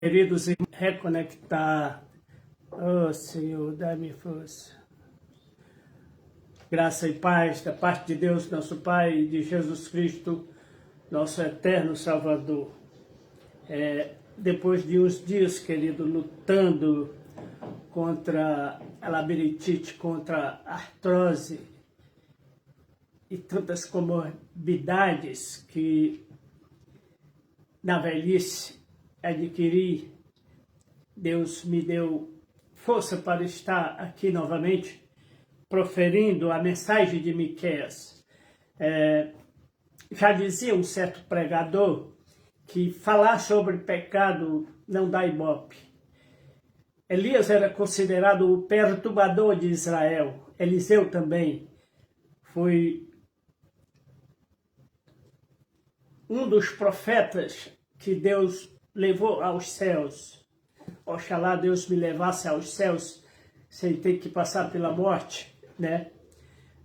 Queridos irmãos, reconectar. Oh, Senhor, dá-me força. Graça e paz da parte de Deus, nosso Pai, e de Jesus Cristo, nosso eterno Salvador. Depois de uns dias, querido, lutando contra a labirintite, contra a artrose e tantas comorbidades que na velhice adquiri, Deus me deu força para estar aqui novamente, proferindo a mensagem de Miqueias. Já dizia um certo pregador que falar sobre pecado não dá ibope. Elias era considerado o perturbador de Israel. Eliseu também foi um dos profetas que Deus levou aos céus. Oxalá Deus me levasse aos céus sem ter que passar pela morte, né?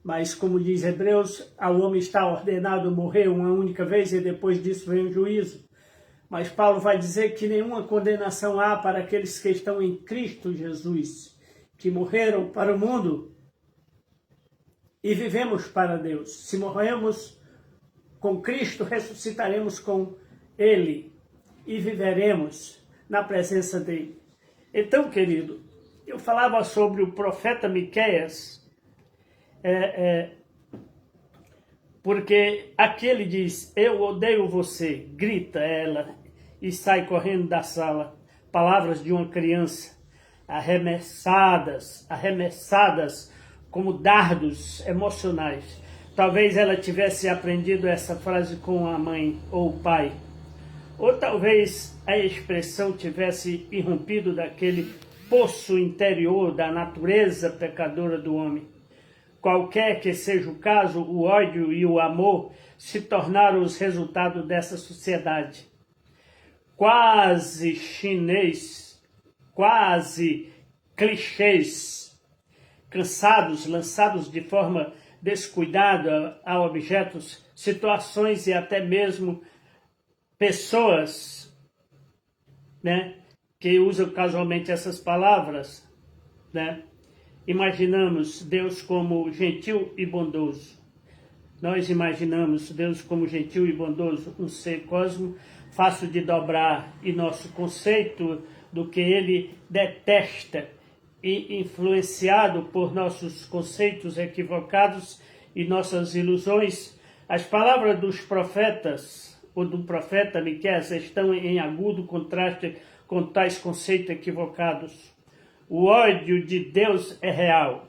Mas, como diz Hebreus, ao homem está ordenado morrer uma única vez e depois disso vem o juízo. Mas Paulo vai dizer que nenhuma condenação há para aqueles que estão em Cristo Jesus, que morreram para o mundo e vivemos para Deus. Se morremos com Cristo, ressuscitaremos com Ele e viveremos na presença dEle. Então, querido, eu falava sobre o profeta Miqueias, porque aqui ele diz: eu odeio você, grita ela e sai correndo da sala. Palavras de uma criança, arremessadas como dardos emocionais. Talvez ela tivesse aprendido essa frase com a mãe ou o pai. Ou talvez a expressão tivesse irrompido daquele poço interior da natureza pecadora do homem. Qualquer que seja o caso, o ódio e o amor se tornaram os resultados dessa sociedade. Quase chinês, quase clichês, cansados, lançados de forma descuidada a objetos, situações e até mesmo pessoas, né, que usam casualmente essas palavras, né? Imaginamos Deus como gentil e bondoso. Nós imaginamos Deus como gentil e bondoso, um ser cósmico, fácil de dobrar, e nosso conceito do que ele detesta, e influenciado por nossos conceitos equivocados e nossas ilusões, as palavras dos profetas, ou do profeta Miqueias, estão em agudo contraste com tais conceitos equivocados. O ódio de Deus é real.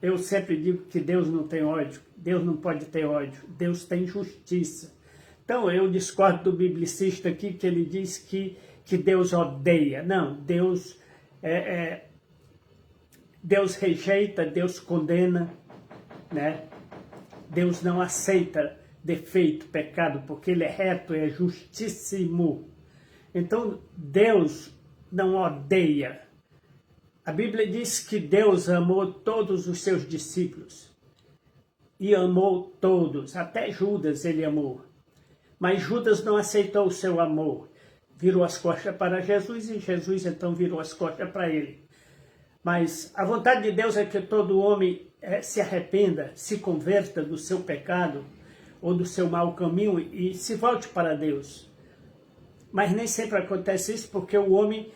Eu sempre digo que Deus não tem ódio. Deus não pode ter ódio. Deus tem justiça. Então eu discordo do biblicista aqui que ele diz que Deus odeia. Não, Deus Deus rejeita, Deus condena, né? Deus não aceita defeito, pecado, porque ele é reto, é justíssimo. Então Deus não odeia. A Bíblia diz que Deus amou todos os seus discípulos. E amou todos, até Judas ele amou. Mas Judas não aceitou o seu amor. Virou as costas para Jesus e Jesus então virou as costas para ele. Mas a vontade de Deus é que todo homem se arrependa, se converta do seu pecado ou do seu mau caminho e se volte para Deus. Mas nem sempre acontece isso porque o homem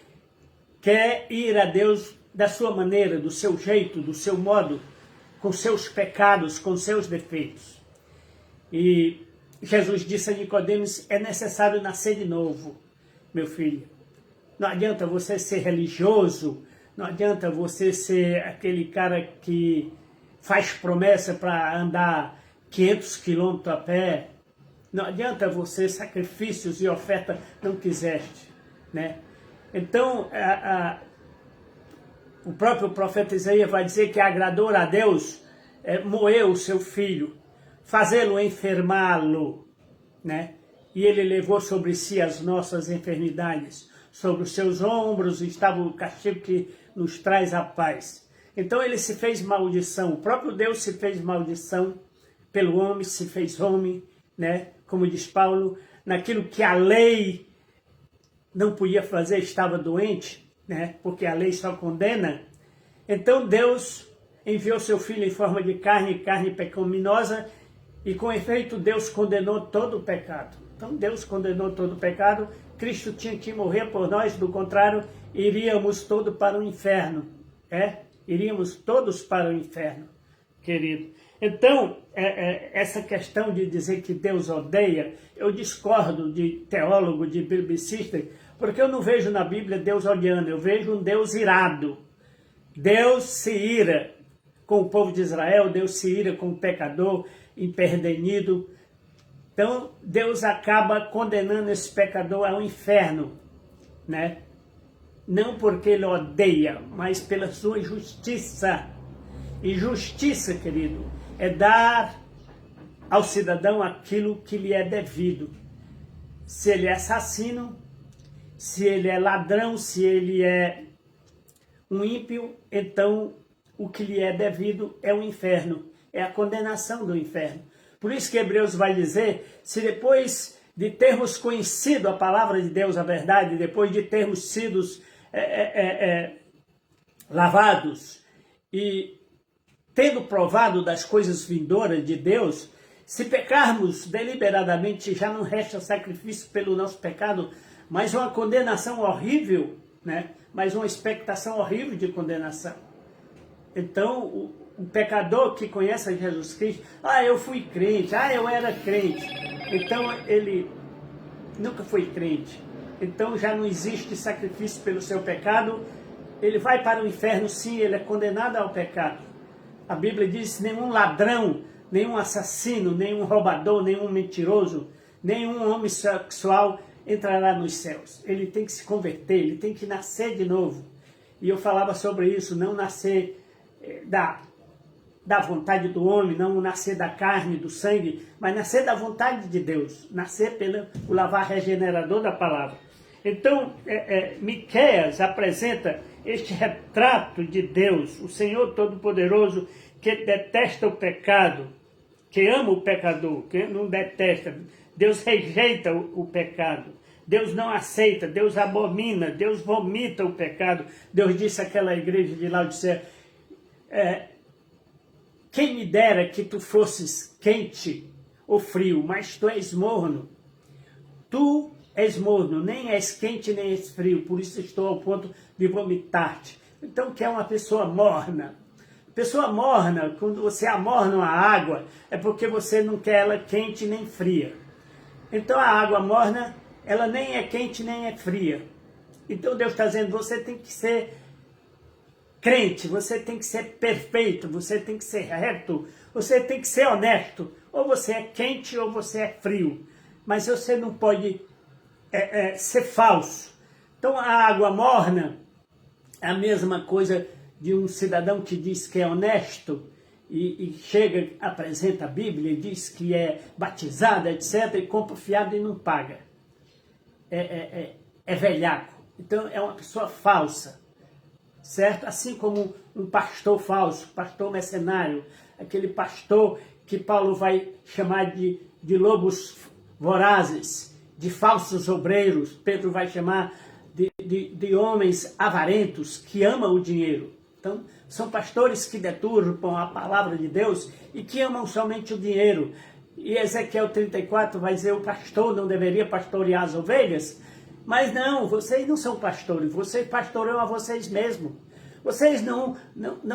quer ir a Deus da sua maneira, do seu jeito, do seu modo, com seus pecados, com seus defeitos. E Jesus disse a Nicodemos: é necessário nascer de novo, meu filho. Não adianta você ser religioso, não adianta você ser aquele cara que faz promessa para andar 500 quilômetros a pé. Não adianta você sacrifícios e oferta não quiseste, né? Então, o próprio profeta Isaías vai dizer que agradou a Deus moer o seu filho, fazê-lo enfermá-lo, né? E ele levou sobre si as nossas enfermidades, sobre os seus ombros estava o castigo que nos traz a paz. Então ele se fez maldição, o próprio Deus se fez maldição pelo homem, se fez homem, né? Como diz Paulo, naquilo que a lei não podia fazer, estava doente, né? Porque a lei só condena. Então Deus enviou seu Filho em forma de carne, carne pecaminosa, e com efeito Deus condenou todo o pecado. Então Deus condenou todo o pecado, Cristo tinha que morrer por nós, do contrário, iríamos todos para o inferno. Iríamos todos para o inferno, querido. Então, essa questão de dizer que Deus odeia, eu discordo de teólogo, de biblicista, porque eu não vejo na Bíblia Deus odiando, eu vejo um Deus irado. Deus se ira com o povo de Israel, Deus se ira com o pecador imperdenido. Então, Deus acaba condenando esse pecador ao inferno, né? Não porque ele odeia, mas pela sua justiça. E justiça, querido, é dar ao cidadão aquilo que lhe é devido. Se ele é assassino, se ele é ladrão, se ele é um ímpio, então o que lhe é devido é o inferno, é a condenação do inferno. Por isso que Hebreus vai dizer, se depois de termos conhecido a palavra de Deus, a verdade, depois de termos sido lavados e tendo provado das coisas vindouras de Deus, se pecarmos deliberadamente, já não resta sacrifício pelo nosso pecado, mas uma condenação horrível, né? Mas uma expectação horrível de condenação. Então, o pecador que conhece a Jesus Cristo, eu fui crente, eu era crente, então ele nunca foi crente, então já não existe sacrifício pelo seu pecado, ele vai para o inferno sim, ele é condenado ao pecado. A Bíblia diz, nenhum ladrão, nenhum assassino, nenhum roubador, nenhum mentiroso, nenhum homossexual entrará nos céus. Ele tem que se converter, ele tem que nascer de novo. E eu falava sobre isso, não nascer da vontade do homem, não nascer da carne, do sangue, mas nascer da vontade de Deus, nascer pelo lavar regenerador da palavra. Então, Miqueias apresenta este retrato de Deus, o Senhor Todo-Poderoso, que detesta o pecado, que ama o pecador, que não detesta. Deus rejeita o pecado, Deus não aceita, Deus abomina, Deus vomita o pecado. Deus disse àquela igreja de Laodiceia, quem me dera que tu fosses quente ou frio, mas tu és morno. Tu és morno, nem és quente nem és frio, por isso estou ao ponto de vomitar-te. Então, que é uma pessoa morna? Pessoa morna, quando você amorna a água, é porque você não quer ela quente nem fria. Então, a água morna, ela nem é quente nem é fria. Então, Deus está dizendo, você tem que ser crente, você tem que ser perfeito, você tem que ser reto, você tem que ser honesto. Ou você é quente ou você é frio. Mas você não pode ser falso. Então, a água morna é a mesma coisa de um cidadão que diz que é honesto e chega, apresenta a Bíblia e diz que é batizado, etc., e compra fiado e não paga. É velhaco. Então, é uma pessoa falsa, certo? Assim como um pastor falso, pastor mercenário, aquele pastor que Paulo vai chamar de lobos vorazes, de falsos obreiros, Pedro vai chamar de homens avarentos que amam o dinheiro. Então, são pastores que deturpam a palavra de Deus e que amam somente o dinheiro. E Ezequiel 34 vai dizer, o pastor não deveria pastorear as ovelhas? Mas não, vocês não são pastores, vocês pastoreiam a vocês mesmos. Vocês não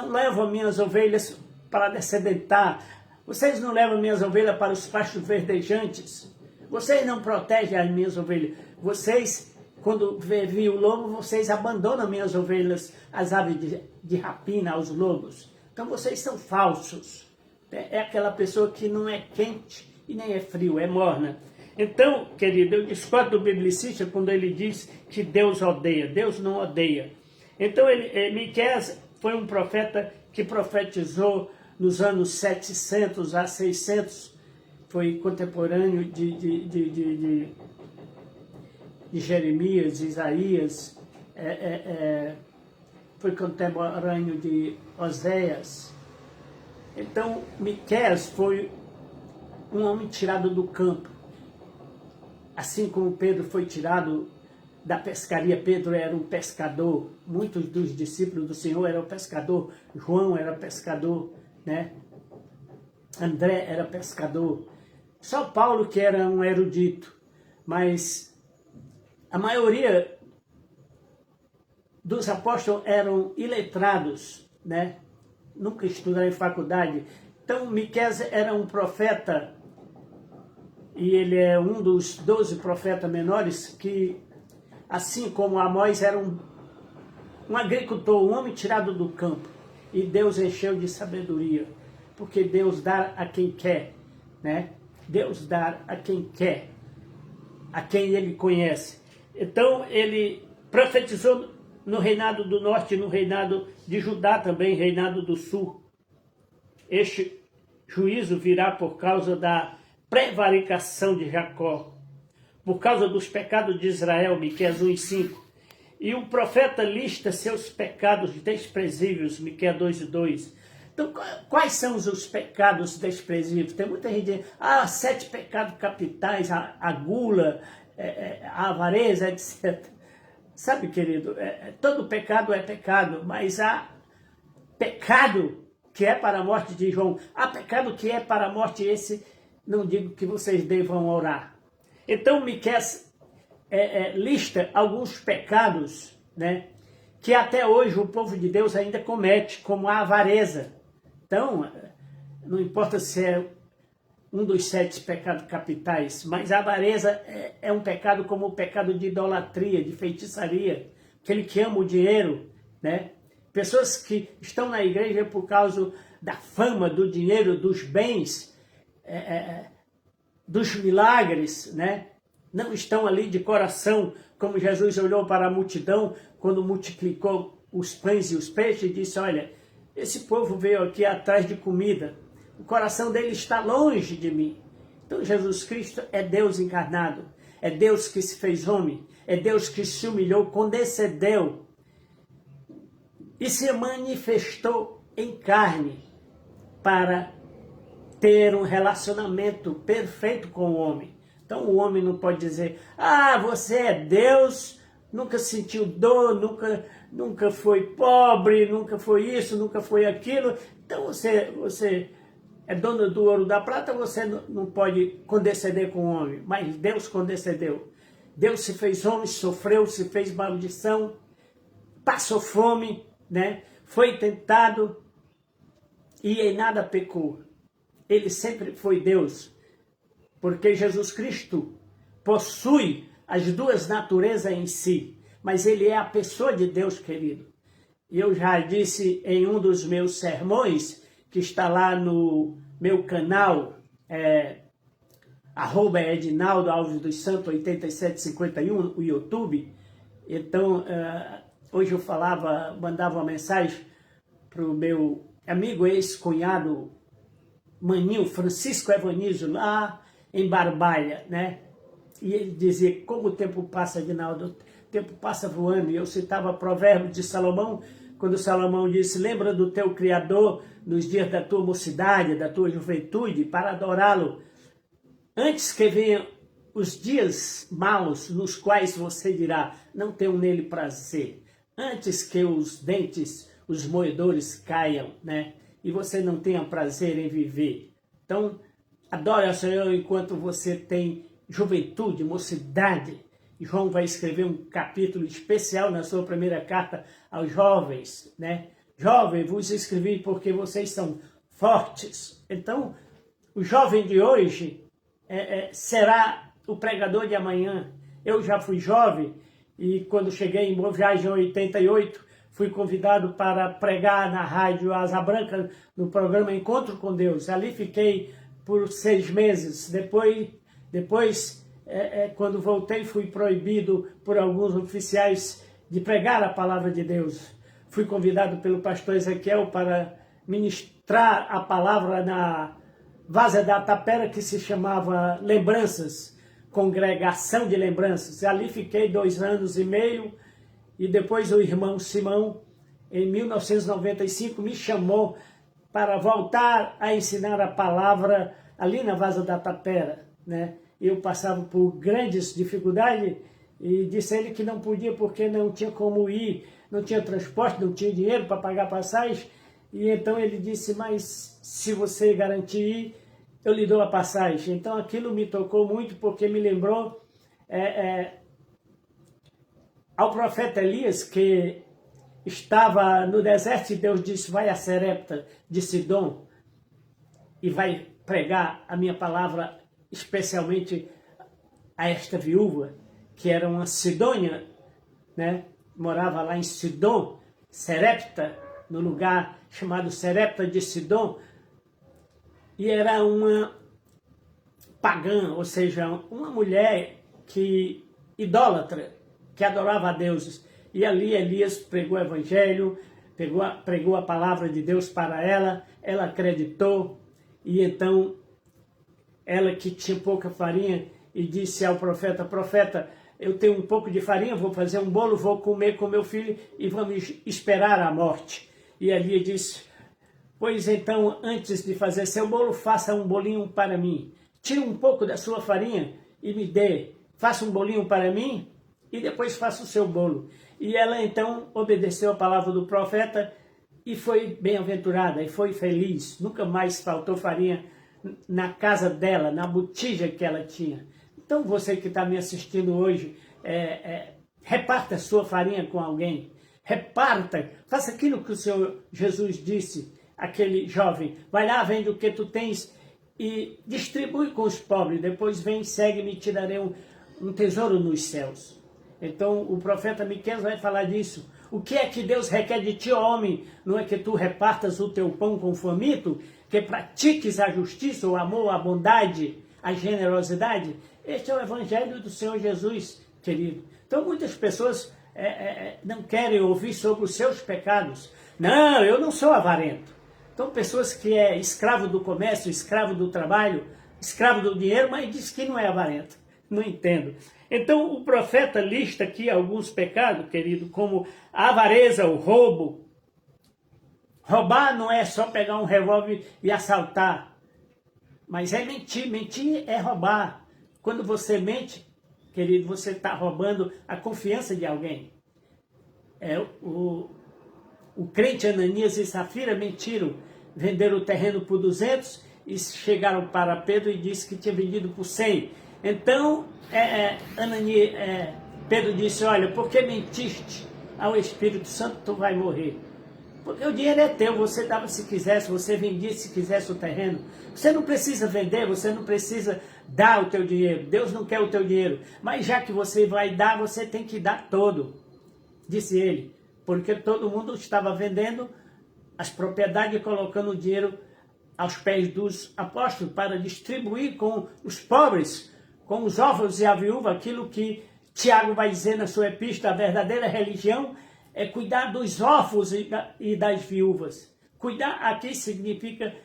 levam minhas ovelhas para descedentar, vocês não levam minhas ovelhas para os pastos verdejantes, vocês não protegem as minhas ovelhas, vocês, quando vê o lobo, vocês abandonam minhas ovelhas, as aves de rapina, aos lobos. Então vocês são falsos. É aquela pessoa que não é quente e nem é frio, é morna. Então, querido, eu discordo do biblicista quando ele diz que Deus odeia. Deus não odeia. Então, Miqueias foi um profeta que profetizou nos anos 700 a 600, foi contemporâneo de Jeremias, de Isaías, foi contemporâneo de Oséias. Então, Miqueias foi um homem tirado do campo, assim como Pedro foi tirado da pescaria. Pedro era um pescador, muitos dos discípulos do Senhor eram pescador, João era pescador, né? André era pescador, só Paulo que era um erudito, mas a maioria dos apóstolos eram iletrados, né? Nunca estudaram em faculdade. Então Miqueias era um profeta, e ele é um dos 12 profetas menores, que assim como Amós era um agricultor, um homem tirado do campo, e Deus encheu de sabedoria, porque Deus dá a quem quer, né? Deus dá a quem quer, a quem ele conhece. Então ele profetizou no reinado do norte, no reinado de Judá também, reinado do sul. Este juízo virá por causa da prevaricação de Jacó, por causa dos pecados de Israel, Miqueias 1:5. E o profeta lista seus pecados desprezíveis, Miqueias 2:2. Então, quais são os pecados desprezíveis? Tem muita gente dizendo, 7 pecados capitais, a gula, a avareza, etc. Sabe, querido, todo pecado é pecado, mas há pecado que é para a morte de João. Há pecado que é para a morte, esse não digo que vocês devam orar. Então, Miqueias lista alguns pecados, né, que até hoje o povo de Deus ainda comete, como a avareza. Então, não importa se é um dos 7 pecados capitais, mas a avareza é um pecado como o pecado de idolatria, de feitiçaria, aquele que ama o dinheiro, né? Pessoas que estão na igreja por causa da fama, do dinheiro, dos bens, dos milagres, né? Não estão ali de coração, como Jesus olhou para a multidão quando multiplicou os pães e os peixes e disse, olha, esse povo veio aqui atrás de comida, o coração dele está longe de mim. Então Jesus Cristo é Deus encarnado, é Deus que se fez homem, é Deus que se humilhou, condescendeu e se manifestou em carne para ter um relacionamento perfeito com o homem. Então o homem não pode dizer, você é Deus, nunca sentiu dor, nunca foi pobre, nunca foi isso, nunca foi aquilo. Então você é dono do ouro, da prata, você não pode condescender com o homem. Mas Deus condescendeu. Deus se fez homem, sofreu, se fez maldição, passou fome, né? Foi tentado e em nada pecou. Ele sempre foi Deus, porque Jesus Cristo possui as duas naturezas em si, mas ele é a pessoa de Deus, querido. E eu já disse em um dos meus sermões, que está lá no meu canal, @Edinaldo Alves dos Santos 8751, o YouTube. Então, hoje eu mandava uma mensagem para o meu amigo ex-cunhado, Maninho, Francisco Evanizo, lá em Barbalha, né? E ele dizia, como o tempo passa, Edinaldo, o tempo passa voando. E eu citava Provérbios de Salomão, quando Salomão disse, lembra do teu Criador nos dias da tua mocidade, da tua juventude, para adorá-lo, antes que venham os dias maus, nos quais você dirá, não tenho nele prazer, antes que os dentes, os moedores caiam, né? E você não tenha prazer em viver. Então, adore ao Senhor enquanto você tem juventude, mocidade. E João vai escrever um capítulo especial na sua primeira carta aos jovens, né? Jovem, vos escrevi porque vocês são fortes. Então, o jovem de hoje será o pregador de amanhã. Eu já fui jovem e quando cheguei em Boa Viagem em 88, fui convidado para pregar na rádio Asa Branca, no programa Encontro com Deus. Ali fiquei por 6 meses. Depois quando voltei, fui proibido por alguns oficiais de pregar a palavra de Deus. Fui convidado pelo pastor Ezequiel para ministrar a palavra na Vaza da Tapera, que se chamava Lembranças, Congregação de Lembranças. Ali fiquei 2 anos e meio, e depois o irmão Simão, em 1995, me chamou para voltar a ensinar a palavra ali na Vaza da Tapera, né? Eu passava por grandes dificuldades e disse a ele que não podia porque não tinha como ir, não tinha transporte, não tinha dinheiro para pagar passagem. E então ele disse, mas se você garantir ir, eu lhe dou a passagem. Então aquilo me tocou muito porque me lembrou ao profeta Elias, que estava no deserto e Deus disse, vai a Sarepta de Sidom e vai pregar a minha palavra especialmente a esta viúva, que era uma sidônia, né? Morava lá em Sidom, Sarepta, no lugar chamado Sarepta de Sidom, e era uma pagã, ou seja, uma mulher que idólatra, que adorava a deuses. E ali Elias pregou o evangelho, pregou a palavra de Deus para ela acreditou, e então ela que tinha pouca farinha, e disse ao profeta, profeta, eu tenho um pouco de farinha, vou fazer um bolo, vou comer com meu filho e vamos esperar a morte. E Elias disse, pois então, antes de fazer seu bolo, faça um bolinho para mim. Tire um pouco da sua farinha e me dê. Faça um bolinho para mim e depois faça o seu bolo. E ela então obedeceu a palavra do profeta e foi bem-aventurada e foi feliz. Nunca mais faltou farinha na casa dela, na botija que ela tinha. Então você que está me assistindo hoje, reparta a sua farinha com alguém. Reparta, faça aquilo que o Senhor Jesus disse, aquele jovem. Vai lá, vende o que tu tens e distribui com os pobres. Depois vem, segue-me e te darei um tesouro nos céus. Então o profeta Miqueias vai falar disso. O que é que Deus requer de ti, homem? Não é que tu repartas o teu pão com o faminto? Que pratiques a justiça, o amor, a bondade, a generosidade? Este é o evangelho do Senhor Jesus, querido. Então muitas pessoas não querem ouvir sobre os seus pecados. Não, eu não sou avarento. Então pessoas que é escravo do comércio, escravo do trabalho, escravo do dinheiro, mas diz que não é avarento. Não entendo. Então o profeta lista aqui alguns pecados, querido, como a avareza, o roubo. Roubar não é só pegar um revólver e assaltar, mas é mentir. Mentir é roubar. Quando você mente, querido, você está roubando a confiança de alguém. O crente Ananias e Safira mentiram, venderam o terreno por 200 e chegaram para Pedro e disse que tinha vendido por 100. Então, Pedro disse, olha, porque mentiste ao Espírito Santo, tu vai morrer. Porque o dinheiro é teu, você dava se quisesse, você vendia se quisesse o terreno. Você não precisa vender, você não precisa dar o teu dinheiro. Deus não quer o teu dinheiro. Mas já que você vai dar, você tem que dar todo, disse ele. Porque todo mundo estava vendendo as propriedades e colocando o dinheiro aos pés dos apóstolos para distribuir com os pobres, com os órfãos e a viúva, aquilo que Tiago vai dizer na sua epístola, a verdadeira religião é cuidar dos órfãos e das viúvas. Cuidar aqui significa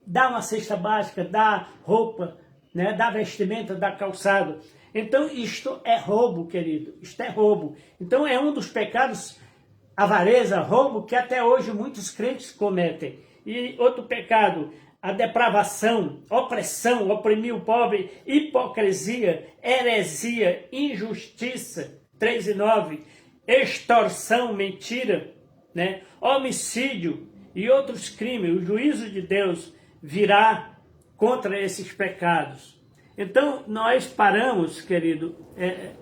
dar uma cesta básica, dar roupa, né, dar vestimenta, dar calçado. Então isto é roubo, querido, isto é roubo. Então é um dos pecados, avareza, roubo, que até hoje muitos crentes cometem. E outro pecado, a depravação, opressão, oprimir o pobre, hipocrisia, heresia, injustiça, 3:9, extorsão, mentira, né? Homicídio e outros crimes. O juízo de Deus virá contra esses pecados. Então, nós paramos, querido,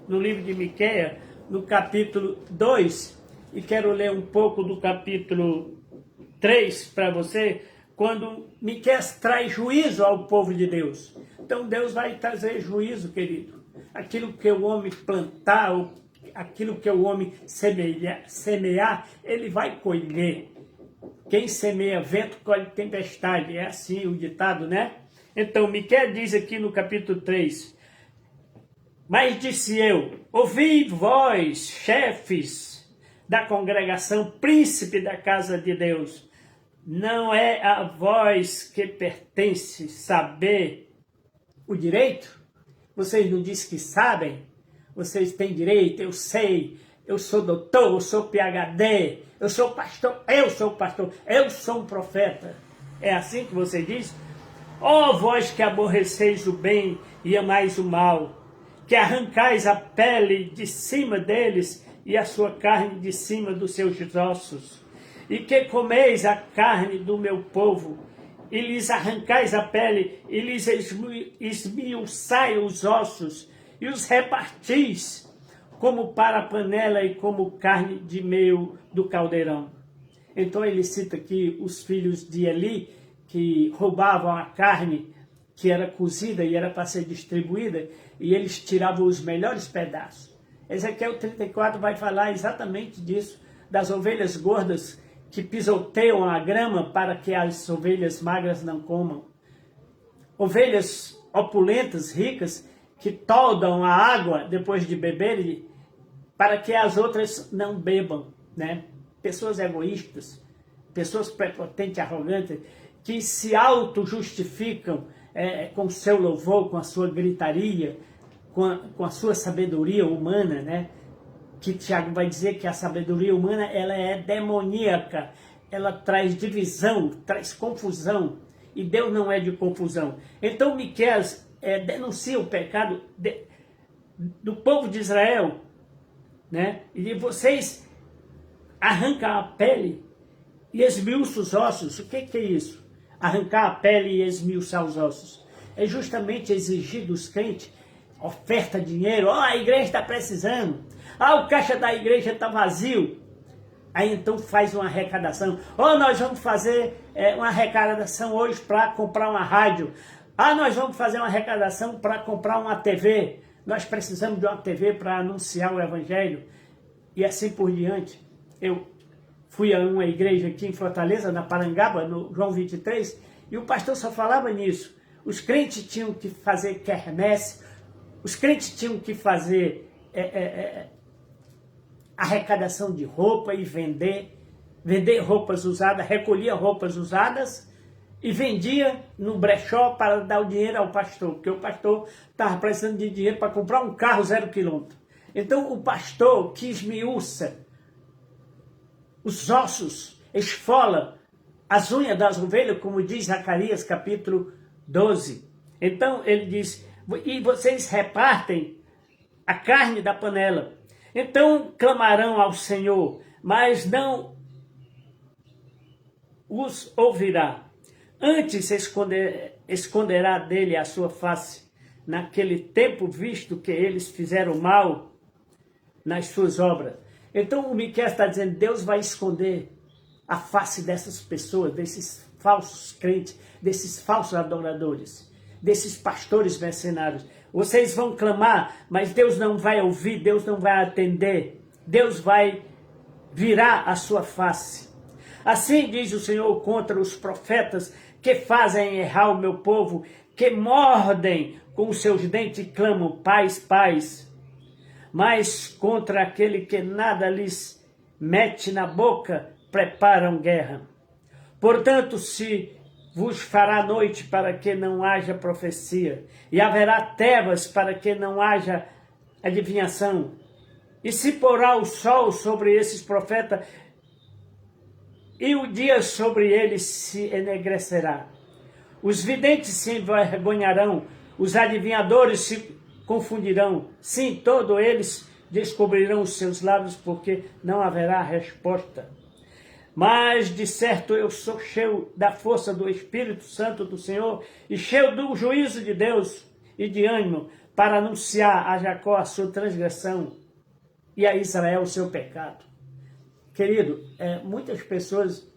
no livro de Miqueias, no capítulo 2, e quero ler um pouco do capítulo 3 para você, quando Miqueias traz juízo ao povo de Deus. Então, Deus vai trazer juízo, querido. Aquilo que o homem plantar, aquilo que o homem semear, ele vai colher. Quem semeia vento, colhe tempestade. É assim o ditado, né? Então, Miqueias diz aqui no capítulo 3, mas disse eu, ouvi vós, chefes da congregação, príncipe da casa de Deus, não é a vós que pertence saber o direito? Vocês não dizem que sabem? Vocês têm direito, eu sei, eu sou doutor, eu sou PhD, eu sou pastor, eu sou um profeta. É assim que você diz? Ó vós que aborreceis o bem e amais o mal, que arrancais a pele de cima deles e a sua carne de cima dos seus ossos, e que comeis a carne do meu povo, e lhes arrancais a pele, e lhes esmiuçai os ossos, e os repartis, como para a panela e como carne de meio do caldeirão. Então ele cita aqui os filhos de Eli, que roubavam a carne que era cozida e era para ser distribuída, e eles tiravam os melhores pedaços. Ezequiel 34 vai falar exatamente disso, das ovelhas gordas que pisoteiam a grama para que as ovelhas magras não comam. Ovelhas opulentas, ricas, que toldam a água depois de beberem para que as outras não bebam, né? Pessoas egoístas, pessoas prepotentes, arrogantes, que se auto-justificam com o seu louvor, com a sua gritaria, com a sua sabedoria humana, né? Que Tiago vai dizer que a sabedoria humana ela é demoníaca, ela traz divisão, traz confusão, e Deus não é de confusão. Então Miqueias denuncia o pecado do povo de Israel, né? E vocês arrancam a pele e esmiuçam os ossos. O que é isso? Arrancar a pele e esmiuçar os ossos. É justamente exigir dos crentes oferta, dinheiro. A igreja está precisando. O caixa da igreja está vazio. Aí então faz uma arrecadação. Nós vamos fazer uma arrecadação hoje para comprar uma rádio. Nós vamos fazer uma arrecadação para comprar uma TV. Nós precisamos de uma TV para anunciar o evangelho. E assim por diante. Eu fui a uma igreja aqui em Fortaleza, na Parangaba, no João 23, e o pastor só falava nisso. Os crentes tinham que fazer quermesse, os crentes tinham que fazer arrecadação de roupa e vender roupas usadas, recolhia roupas usadas e vendia no brechó para dar o dinheiro ao pastor, porque o pastor estava precisando de dinheiro para comprar um carro 0 quilômetro. Então o pastor que esmiuça os ossos, esfola as unhas das ovelhas, como diz Zacarias capítulo 12. Então ele diz, e vocês repartem a carne da panela. Então clamarão ao Senhor, mas não os ouvirá. Antes esconderá dele a sua face, naquele tempo visto que eles fizeram mal nas suas obras. Então o Miqueias está dizendo, Deus vai esconder a face dessas pessoas, desses falsos crentes, desses falsos adoradores, desses pastores mercenários. Vocês vão clamar, mas Deus não vai ouvir, Deus não vai atender. Deus vai virar a sua face. Assim diz o Senhor contra os profetas que fazem errar o meu povo, que mordem com os seus dentes e clamam, paz, paz. Mas contra aquele que nada lhes mete na boca, preparam guerra. Portanto, se vos fará noite para que não haja profecia, e haverá trevas para que não haja adivinhação, e se porá o sol sobre esses profetas, e o dia sobre eles se enegrecerá. Os videntes se envergonharão, os adivinhadores se confundirão. Sim, todos eles descobrirão os seus lábios, porque não haverá resposta. Mas, de certo, eu sou cheio da força do Espírito Santo do Senhor e cheio do juízo de Deus e de ânimo para anunciar a Jacó a sua transgressão e a Israel o seu pecado. Querido, muitas pessoas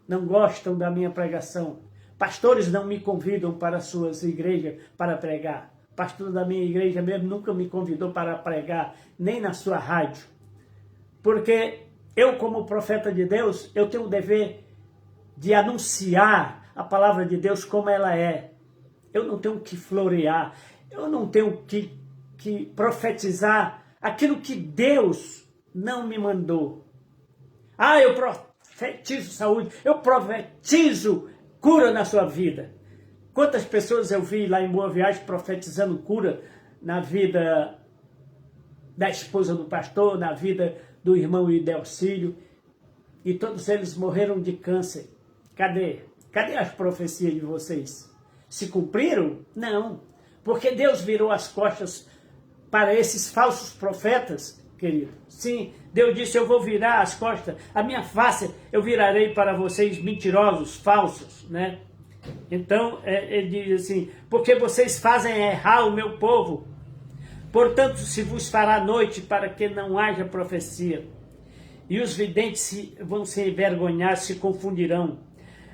não gostam da minha pregação. Pastores não me convidam para suas igrejas para pregar. Pastor da minha igreja mesmo nunca me convidou para pregar, nem na sua rádio. Porque eu, como profeta de Deus, eu tenho o dever de anunciar a palavra de Deus como ela é. Eu não tenho que florear, eu não tenho que profetizar aquilo que Deus não me mandou. Eu profetizo saúde, eu profetizo cura na sua vida. Quantas pessoas eu vi lá em Boa Viagem profetizando cura na vida da esposa do pastor, na vida do irmão Idelcílio, e todos eles morreram de câncer. Cadê? Cadê as profecias de vocês? Se cumpriram? Não, porque Deus virou as costas para esses falsos profetas, querido. Sim, Deus disse, eu vou virar as costas, a minha face eu virarei para vocês mentirosos, falsos, né? Então, ele diz assim, porque vocês fazem errar o meu povo, portanto se vos fará noite para que não haja profecia, e os videntes vão se envergonhar, se confundirão,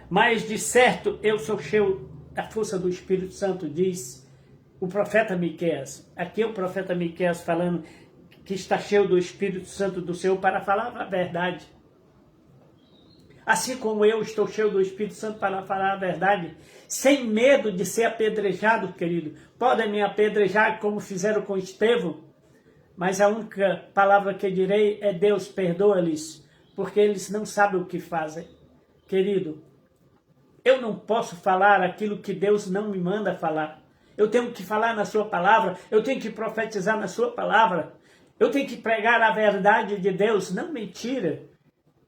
mas de certo eu sou cheio da força do Espírito Santo, diz o profeta Miqueias. Aqui é o profeta Miqueias falando que está cheio do Espírito Santo do Senhor para falar a verdade. Assim como eu estou cheio do Espírito Santo para falar a verdade, sem medo de ser apedrejado, querido. Podem me apedrejar como fizeram com Estevão, mas a única palavra que direi é Deus, perdoa-lhes, porque eles não sabem o que fazem. Querido, eu não posso falar aquilo que Deus não me manda falar. Eu tenho que falar na sua palavra, eu tenho que profetizar na sua palavra, eu tenho que pregar a verdade de Deus, não mentira,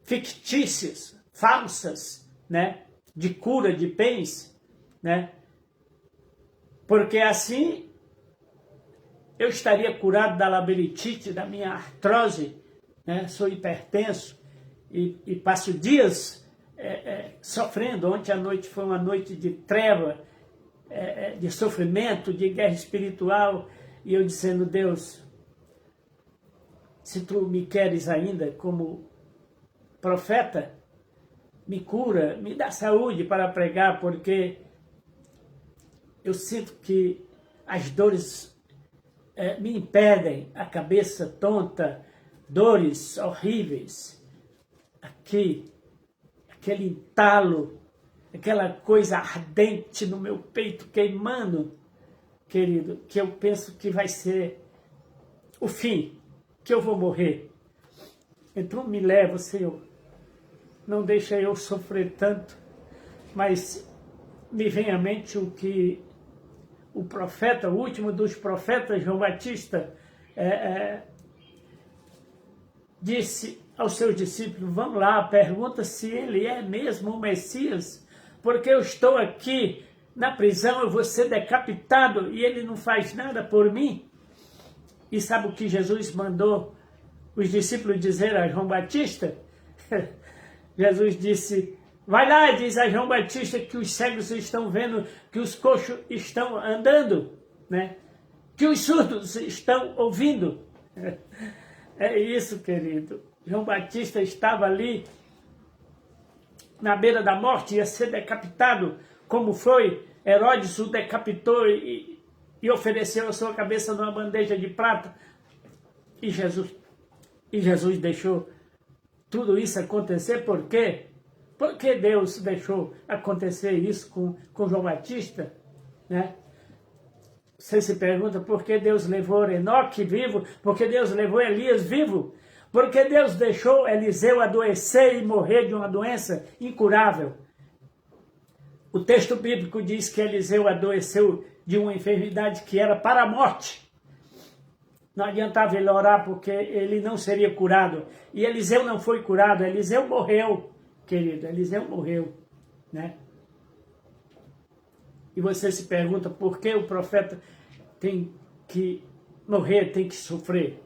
fictícias, falsas, né? De cura de bens, né? Porque assim eu estaria curado da labirintite, da minha artrose, né? Sou hipertenso e passo dias sofrendo. Ontem à noite foi uma noite de treva, de sofrimento, de guerra espiritual, e eu dizendo, Deus, se tu me queres ainda como profeta, me cura, me dá saúde para pregar, porque eu sinto que as dores me impedem, a cabeça tonta, dores horríveis, aqui, aquele entalo, aquela coisa ardente no meu peito queimando, querido, que eu penso que vai ser o fim, que eu vou morrer. Então me leva, Senhor, não deixa eu sofrer tanto, mas me vem à mente o que o profeta, o último dos profetas, João Batista, disse aos seus discípulos, vão lá, pergunta se ele é mesmo o Messias, porque eu estou aqui na prisão, eu vou ser decapitado e ele não faz nada por mim. E sabe o que Jesus mandou os discípulos dizer a João Batista? Jesus disse, vai lá, diz a João Batista que os cegos estão vendo, que os coxos estão andando, né? Que os surdos estão ouvindo. É isso, querido. João Batista estava ali na beira da morte, ia ser decapitado, como foi. Herodes o decapitou e ofereceu a sua cabeça numa bandeja de prata. E Jesus deixou tudo isso acontecer, por quê? Por que Deus deixou acontecer isso com João Batista? Né? Você se pergunta por que Deus levou Enoque vivo, por que Deus levou Elias vivo, por que Deus deixou Eliseu adoecer e morrer de uma doença incurável. O texto bíblico diz que Eliseu adoeceu de uma enfermidade que era para a morte. Não adiantava ele orar porque ele não seria curado. E Eliseu não foi curado, Eliseu morreu, querido, Eliseu morreu, né? E você se pergunta por que o profeta tem que morrer, tem que sofrer.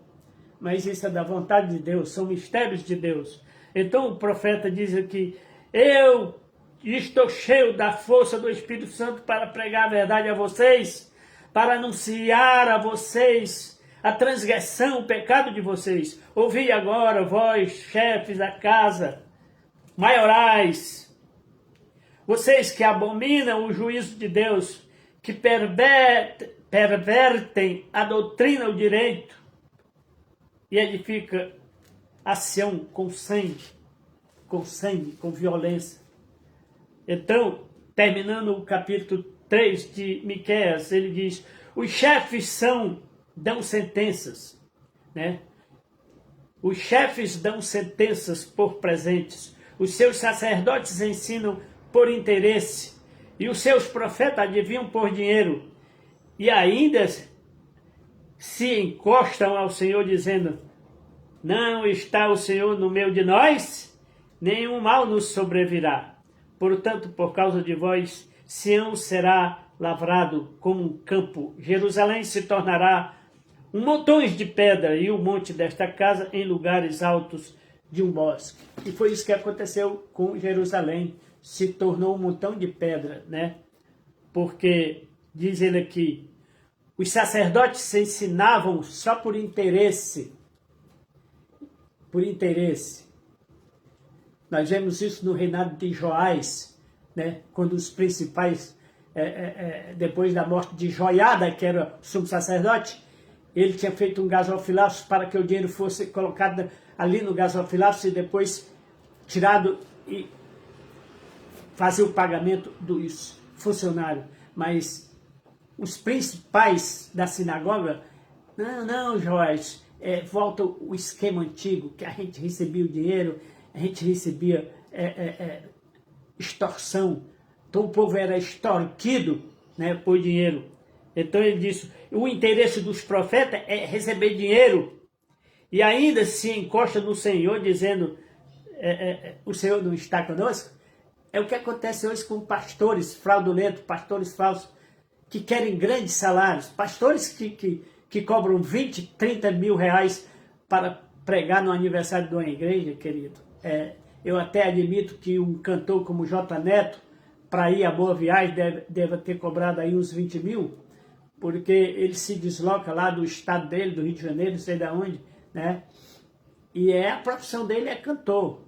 Mas isso é da vontade de Deus, são mistérios de Deus. Então o profeta diz aqui, eu estou cheio da força do Espírito Santo para pregar a verdade a vocês, para anunciar a vocês a transgressão, o pecado de vocês. Ouvi agora, vós, chefes da casa, maiorais, vocês que abominam o juízo de Deus, que pervertem a doutrina, o direito, e edifica a Sião com sangue, com violência. Então, terminando o capítulo 3 de Miqueias, ele diz, os chefes dão sentenças, né? Os chefes dão sentenças por presentes, os seus sacerdotes ensinam por interesse, e os seus profetas adivinham por dinheiro, e ainda se encostam ao Senhor dizendo, não está o Senhor no meio de nós, nenhum mal nos sobrevirá. Portanto, por causa de vós, Sião será lavrado como um campo, Jerusalém se tornará montões de pedra e o monte desta casa em lugares altos de um bosque. E foi isso que aconteceu com Jerusalém. Se tornou um montão de pedra, né? Porque, diz ele aqui, os sacerdotes se ensinavam só por interesse. Por interesse. Nós vemos isso no reinado de Joás, né? Quando os principais, depois da morte de Joiada, que era o sumo sacerdote, ele tinha feito um gasofilácio para que o dinheiro fosse colocado ali no gasofilácio e depois tirado e fazer o pagamento dos funcionários. Mas os principais da sinagoga, não, Joás, volta o esquema antigo, que a gente recebia o dinheiro, a gente recebia extorsão, então o povo era extorquido, né, por dinheiro. Então ele disse, o interesse dos profetas é receber dinheiro, e ainda se encosta no Senhor dizendo, o Senhor não está conosco. É o que acontece hoje com pastores fraudulentos, pastores falsos, que querem grandes salários, pastores que cobram 20, 30 mil reais para pregar no aniversário de uma igreja, querido. Eu até admito que um cantor como J. Neto, para ir a Boa Viagem, deve ter cobrado aí uns 20 mil, porque ele se desloca lá do estado dele, do Rio de Janeiro, não sei de onde, né? E a profissão dele é cantor.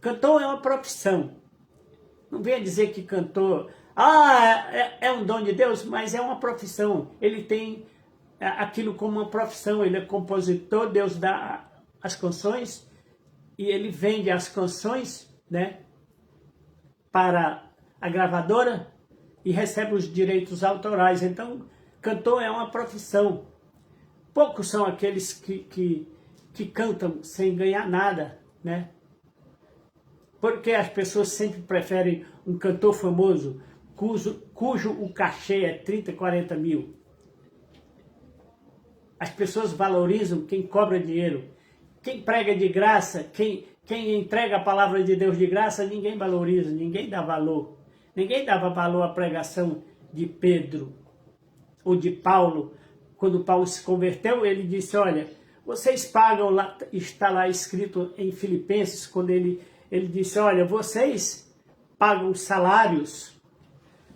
Cantor é uma profissão. Não venha dizer que cantor, é um dom de Deus, mas é uma profissão. Ele tem aquilo como uma profissão, ele é compositor, Deus dá as canções e ele vende as canções, né, para a gravadora e recebe os direitos autorais. Então, cantor é uma profissão. Poucos são aqueles que cantam sem ganhar nada, né? Porque as pessoas sempre preferem um cantor famoso, cujo o cachê é 30, 40 mil. As pessoas valorizam quem cobra dinheiro. Quem prega de graça, quem entrega a palavra de Deus de graça, ninguém valoriza, ninguém dá valor. Ninguém dava valor à pregação de Pedro ou de Paulo. Quando Paulo se converteu, ele disse, olha, vocês pagam, lá, está lá escrito em Filipenses, quando ele disse, olha, vocês pagam salários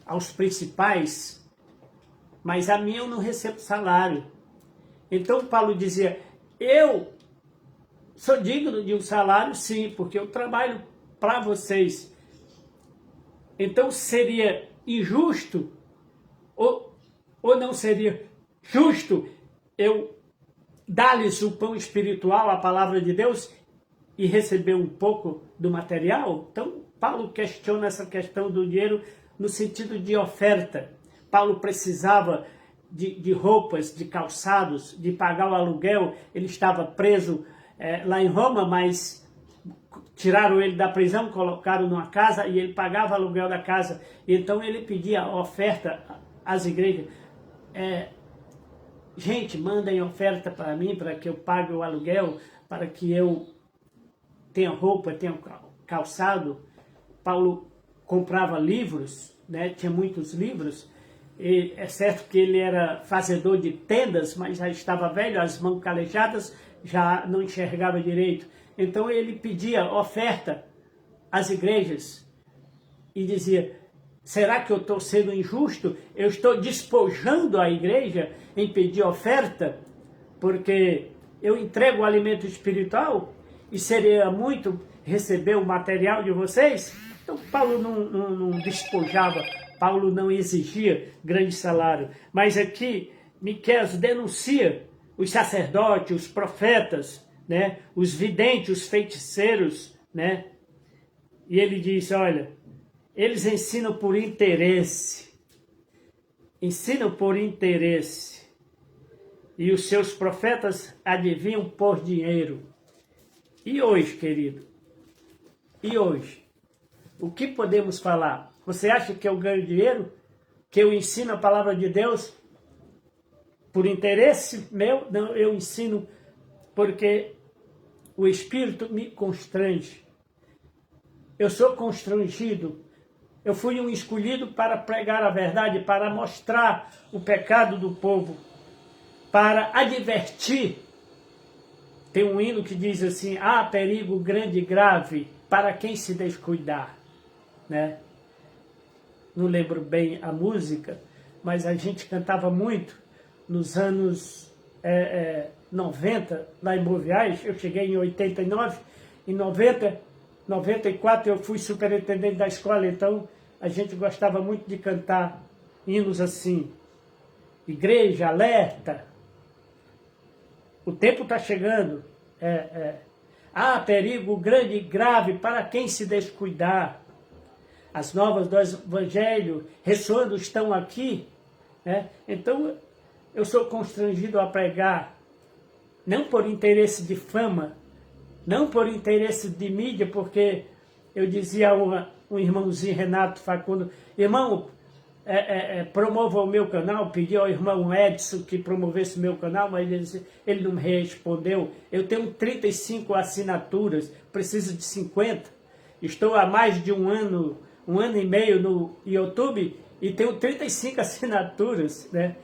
aos principais, mas a mim eu não recebo salário. Então Paulo dizia, eu sou digno de um salário, sim, porque eu trabalho para vocês. Então seria injusto, ou não seria justo eu dar-lhes o pão espiritual, a palavra de Deus, e receber um pouco do material? Então, Paulo questiona essa questão do dinheiro no sentido de oferta. Paulo precisava de roupas, de calçados, de pagar o aluguel. Ele estava preso lá em Roma, mas tiraram ele da prisão, colocaram numa casa e ele pagava o aluguel da casa. Então ele pedia oferta às igrejas. Gente, mandem oferta para mim, para que eu pague o aluguel, para que eu tenha roupa, tenha calçado. Paulo comprava livros, né? Tinha muitos livros. E é certo que ele era fazedor de tendas, mas já estava velho, as mãos calejadas, já não enxergava direito. Então ele pedia oferta às igrejas e dizia, será que eu estou sendo injusto? Eu estou despojando a igreja em pedir oferta, porque eu entrego o alimento espiritual e seria muito receber o material de vocês? Então Paulo não despojava, Paulo não exigia grande salário. Mas aqui Miqueias denuncia os sacerdotes, os profetas, né, os videntes, os feiticeiros, né? E ele diz, olha, eles ensinam por interesse. Ensinam por interesse. E os seus profetas adivinham por dinheiro. E hoje, querido? E hoje? O que podemos falar? Você acha que eu ganho dinheiro? Que eu ensino a palavra de Deus por interesse meu? Não, eu ensino porque o Espírito me constrange. Eu sou constrangido. Eu fui um escolhido para pregar a verdade, para mostrar o pecado do povo. para advertir. Tem um hino que diz assim: há perigo grande e grave para quem se descuidar, né? Não lembro bem a música, mas a gente cantava muito nos anos 90, lá em Boviais. Eu cheguei em 89, em 94 eu fui superintendente da escola, então a gente gostava muito de cantar hinos assim: igreja, alerta, o tempo está chegando, há perigo grande e grave para quem se descuidar. As novas do Evangelho ressoando estão aqui, né? Então eu sou constrangido a pregar, não por interesse de fama, não por interesse de mídia, porque eu dizia a um irmãozinho, Renato Facundo: irmão, promova o meu canal. Pedi ao irmão Edson que promovesse o meu canal, mas ele não me respondeu. Eu tenho 35 assinaturas, preciso de 50. Estou há mais de um ano e meio no YouTube e tenho 35 assinaturas, né?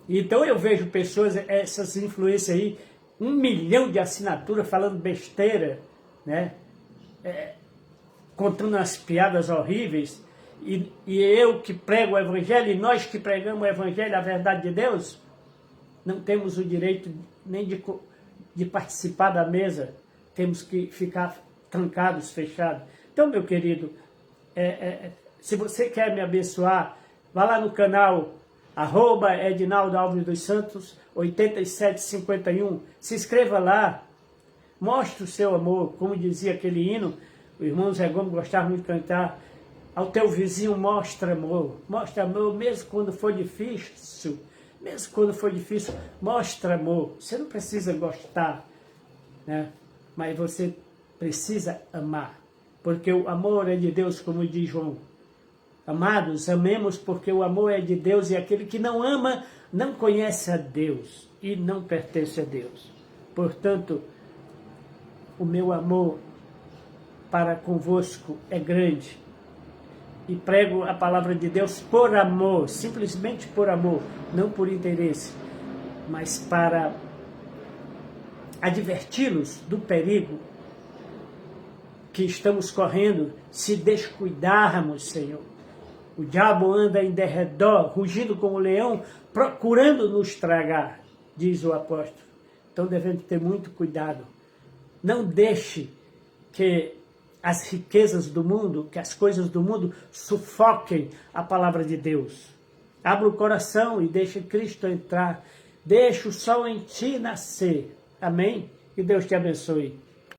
Então eu vejo pessoas, essas influências aí, 1 milhão de assinaturas falando besteira, né? Contando umas piadas horríveis. E eu que prego o Evangelho, e nós que pregamos o Evangelho, a verdade de Deus, não temos o direito nem de participar da mesa, temos que ficar trancados, fechados. Então, meu querido, se você quer me abençoar, vá lá no canal @Edinaldo Alves dos Santos 8751, se inscreva lá, mostre o seu amor, como dizia aquele hino, o irmão Zé Gomes gostava muito de cantar: ao teu vizinho mostra amor, mesmo quando for difícil, mostra amor. Você não precisa gostar, né? Mas você precisa amar, porque o amor é de Deus, como diz João. Amados, amemos, porque o amor é de Deus, e aquele que não ama não conhece a Deus e não pertence a Deus. Portanto, o meu amor para convosco é grande, e prego a palavra de Deus por amor, simplesmente por amor, não por interesse, mas para adverti-los do perigo que estamos correndo se descuidarmos, Senhor. O diabo anda em derredor, rugindo como um leão, procurando nos tragar, diz o apóstolo. Então devemos ter muito cuidado. Não deixe que as riquezas do mundo, que as coisas do mundo sufoquem a palavra de Deus. Abra o coração e deixe Cristo entrar. Deixe o sol em ti nascer. Amém? Que Deus te abençoe.